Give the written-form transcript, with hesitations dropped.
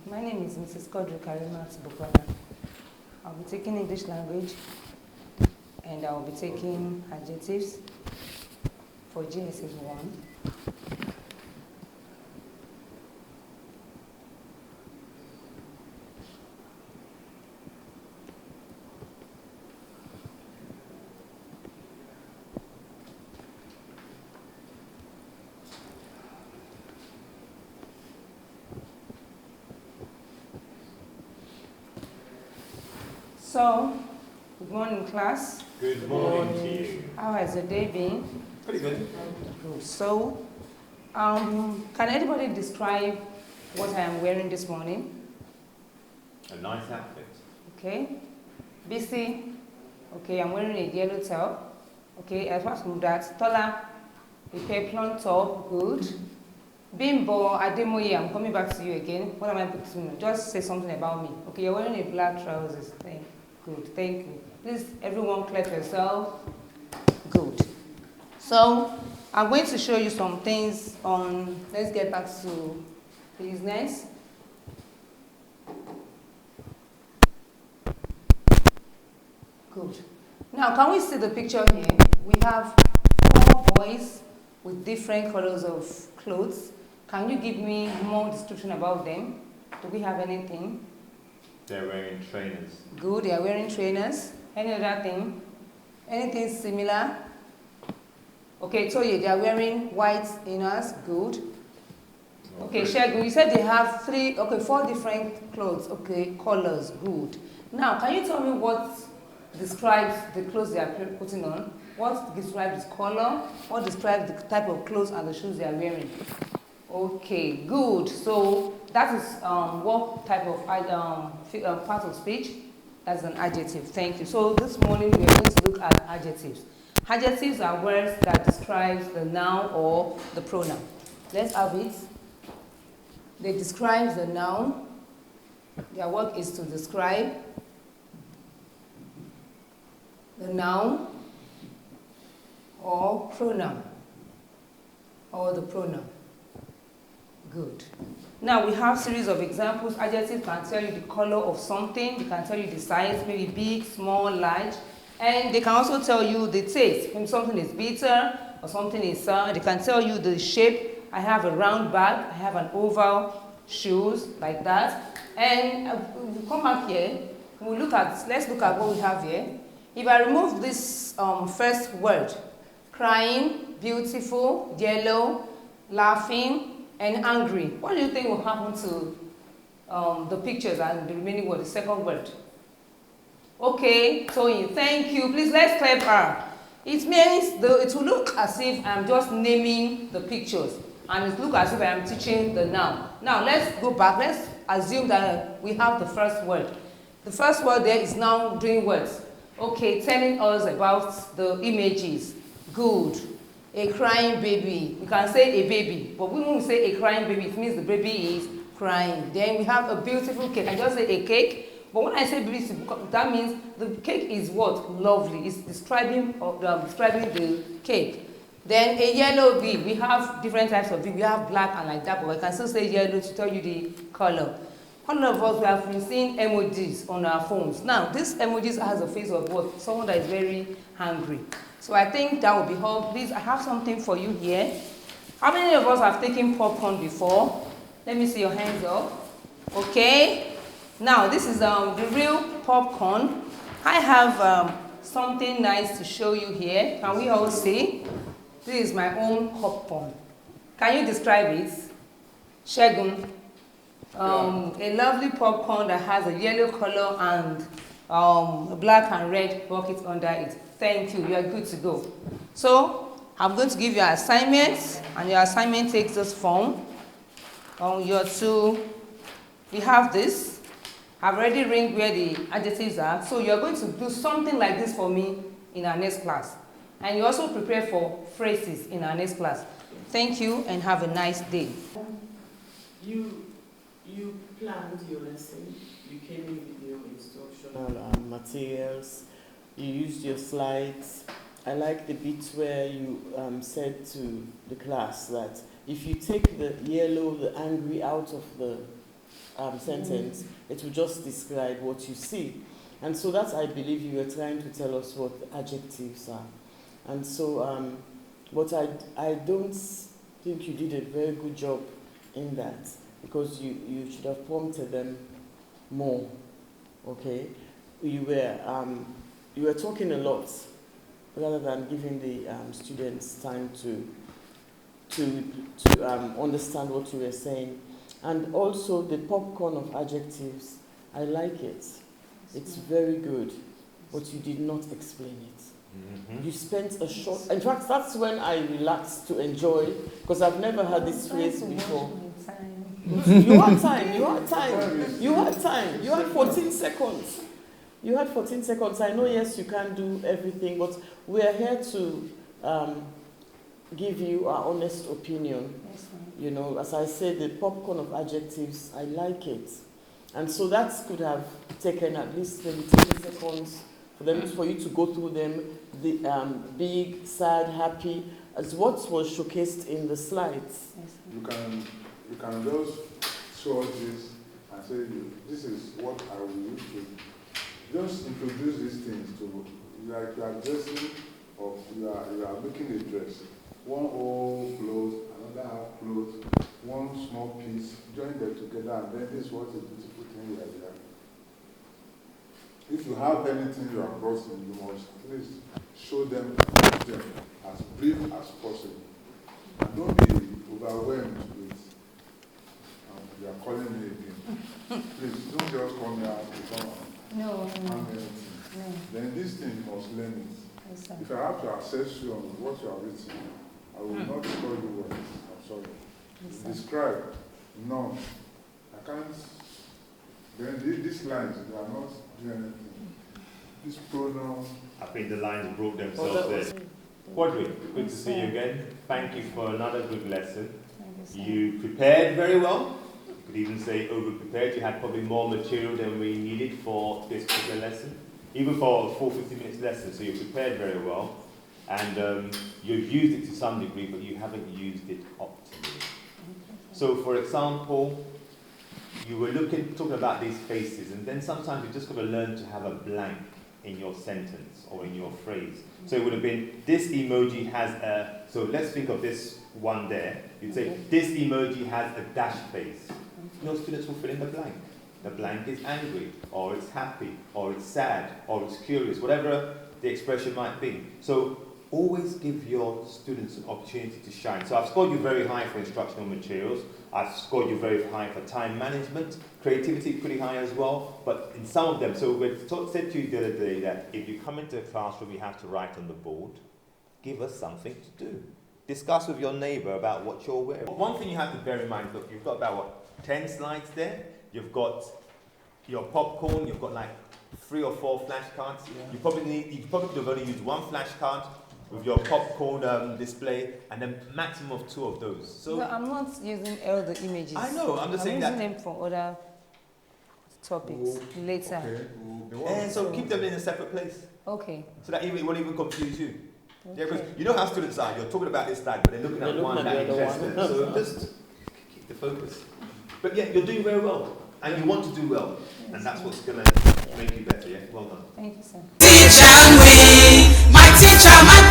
My name is Mrs. Quadri. I'll be taking English language and I'll be taking adjectives for GSS 1. So, good morning, class. Good morning to you. How has the day been? Pretty good. Good. So, can anybody describe what I am wearing this morning? A nice outfit. Okay. BC. Okay, I'm wearing a yellow top. Okay, apart from that, Tola, a peplon top. Good. Bimbo Ademoye, I'm coming back to you again. What am I putting? Just say something about me. Okay, you're wearing a black trousers. Good, thank you. Please, everyone clap yourself. Good. So, I'm going to show you some things on, let's get back to business. Good. Now, can we see the picture here? We have 4 boys with different colors of clothes. Can you give me more description about them? Do we have anything? They're wearing trainers. Good, they are wearing trainers. Any other thing? Anything similar? Okay, so yeah, they are wearing white inners. Good. Okay, Shegun, you said they have 4 different clothes. Okay, colors. Good. Now, can you tell me what describes the clothes they are putting on? What describes the color? What describes the type of clothes and the shoes they are wearing? Okay, good. So that is what type of part of speech? That's an adjective. Thank you. So this morning we are going to look at adjectives. Adjectives are words that describe the noun or the pronoun. Let's have it. They describe the noun. Their work is to describe the noun or pronoun or the pronoun. Good. Now we have series of examples. Adjectives can tell you the color of something. They can tell you the size, maybe big, small, large. And they can also tell you the taste. When something is bitter or something is sour, they can tell you the shape. I have a round bag. I have an oval shoes like that. And we come back here. Let's look at what we have here. If I remove this first word, crying, beautiful, yellow, laughing, and angry, what do you think will happen to the pictures and the remaining word, the second word? Okay, Toyin, thank you. Please, let's clap her. It means it will look as if I'm just naming the pictures, and it will look as if I am teaching the noun. Now, let's go back. Let's assume that we have the first word. The first word there is now doing words. Okay, telling us about the images. Good. A crying baby. We can say a baby, but when we say a crying baby, it means the baby is crying. Then we have a beautiful cake. I just say a cake, but when I say beautiful, that means the cake is what? Lovely. It's describing the cake. Then a yellow bee. We have different types of bee. We have black and like that, but I can still say yellow to tell you the color. One of us, we have been seeing emojis on our phones. Now, this emojis has a face of what? Someone that is very hungry. So I think that will be all. Please, I have something for you here. How many of us have taken popcorn before? Let me see your hands up. Okay. Now, this is the real popcorn. I have something nice to show you here. Can we all see? This is my own popcorn. Can you describe it? Shegun. A lovely popcorn that has a yellow color and a black and red bucket under it. Thank you. You are good to go. So I'm going to give you an assignment, and your assignment takes this form. We have this. I've already ringed where the adjectives are. So you're going to do something like this for me in our next class. And you also prepare for phrases in our next class. Thank you and have a nice day. You planned your lesson, you came in with your instructional materials, you used your slides, I like the bit where you said to the class that if you take the yellow, the angry out of the sentence, it will just describe what you see. And so that's, I believe, you were trying to tell us what the adjectives are. And so, but I don't think you did a very good job in that, because you should have prompted them more, okay? You were talking a lot rather than giving the students time to understand what you were saying. And also the popcorn of adjectives, I like it. It's very good, but you did not explain it. You spent a short... In fact, that's when I relaxed to enjoy, because I've never heard this phrase before. You had time. You had 14 seconds. You had 14 seconds. I know, yes, you can't do everything, but we are here to give you our honest opinion. You know, as I said, the popcorn of adjectives, I like it. And so that could have taken at least maybe 10 seconds for you to go through them. The big, sad, happy, as what was showcased in the slides. You can just show us this and say, this is what I will use to just introduce these things to, like you are dressing or you are making a dress. One whole cloth, another half cloth, one small piece, join them together, and then this is what a beautiful thing we are doing. If you have anything you are crossing, you must at least show them as brief as possible. And don't be overwhelmed with, you are calling me again. Please, don't just come here to come No. Then this thing you must learn it. Yes, if I have to assess you on what you are written, I will not tell you what. I'm sorry. Yes, Describe. No. I can't. Then these lines, they are not doing anything. This pronoun. I think the lines brought themselves there. Quadri, good to see you again. Thank you for another good lesson. You prepared very well. You could even say over-prepared. You had probably more material than we needed for this particular lesson, even for a full 50 minutes lesson. So you prepared very well, and you've used it to some degree, but you haven't used it optimally. So, for example, you were talking about these faces, and then sometimes you just got to learn to have a blank in your sentence or in your phrase. So it would have been, this emoji has a, so let's think of this one there. You'd say, this emoji has a dash face. Your students will fill in the blank. The blank is angry, or it's happy, or it's sad, or it's curious, whatever the expression might be. So always give your students an opportunity to shine. So I've scored you very high for instructional materials. I've scored you very high for time management, creativity pretty high as well, but in some of them, so we said to you the other day that if you come into a classroom, you have to write on the board, give us something to do. Discuss with your neighbour about what you're wearing. One thing you have to bear in mind, look, you've got about 10 slides there, you've got your popcorn, you've got like 3 or 4 flashcards. Yeah. You probably could have only used 1 flashcard with your popcorn display, and then maximum of 2 of those. So no, I'm not using all the images. I know, I'm just saying that. I'm using them for other topics later. Okay. And so keep them in a separate place. Okay. So that it won't even confuse you. Okay. Yeah, because you know how students are. You're talking about this slide, but they're looking at one that interests them. So just keep the focus. But yeah, you're doing very well, and you want to do well, and that's what's gonna make you better. Yeah, well done. Thank you, sir. Teacher me, my teacher, my